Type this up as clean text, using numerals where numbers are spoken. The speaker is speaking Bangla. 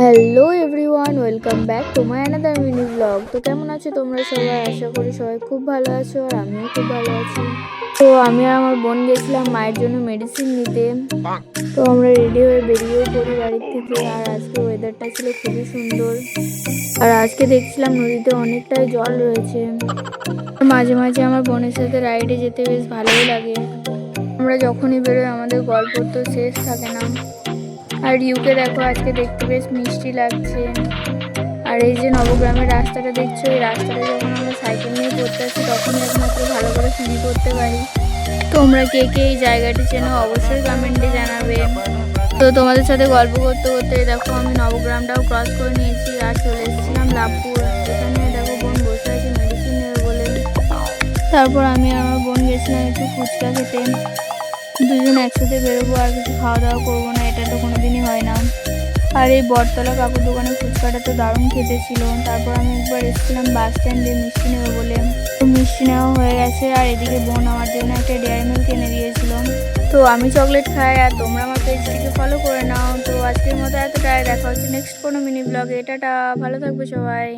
Hello everyone, welcome back to my another mini blog. তো কেমন আছো তোমরা সবাই? আশা করি সবাই খুব ভালো আছো, আর আমিও খুব ভালো আছি। তো আমি আর আমার বোন গেছিলাম মায়ের জন্য মেডিসিন নিতে। তো আমরা রেডি হয়ে বেরিয়েও পড়ি বাড়ির থেকে। আর আজকে ওয়েদারটা ছিল খুবই সুন্দর। আর আজকে দেখছিলাম নদীতে অনেকটাই জল রয়েছে। মাঝে মাঝে আমার বোনের সাথে রাইডে যেতে বেশ ভালোই লাগে। আমরা যখনই বেরোই আমাদের গল্প তো শেষ থাকে না। আর ইউকে দেখো, আজকে দেখতে বেশ মিষ্টি লাগছে। আর এই যে নবগ্রামের রাস্তাটা দেখছো, এই রাস্তাটা যখন আমরা সাইকেল নিয়ে পড়তে আসি তখনই একমাত্র ভালো করে ফিল করতে পারি। তোমরা কে কে এই জায়গাটি চেনো অবশ্যই কমেন্টে জানাবে। তো তোমাদের সাথে গল্প করতে করতে দেখো আমি নবগ্রামটাও ক্রস করে নিয়েছি আর চলে এসেছিলাম লাভপুর। এখানে দেখো বোন বসে আছে মেডিসিন নেবে বলে। তারপর আমি আর আমার বোন গেছিলাম একটু ফুচকা খেতে। দুজন একসাথে বেরোবো আর কিছু খাওয়া দাওয়া করবো না, এটা তো কোনোদিনই হয় না। আর এই বটতলা কাকুর দোকানে ফুচকাটা তো দারুণ খেতে ছিল। তারপর আমি একবার এসেছিলাম বাস স্ট্যান্ডে মিষ্টি নেবো বলে। তো মিষ্টি নেওয়া হয়ে গেছে। আর এদিকে বোন আমার জন্য একটা ডেয়ারি মিল্ক এনে দিয়েছিল। তো আমি চকলেট খাই আর তোমরা আমার পেজটিকে ফলো করে নাও। তো আজকের মতো এতটাই, দেখা হচ্ছে নেক্সট কোনো মিনি ব্লগে। টাটা, ভালো থাকবে সবাই।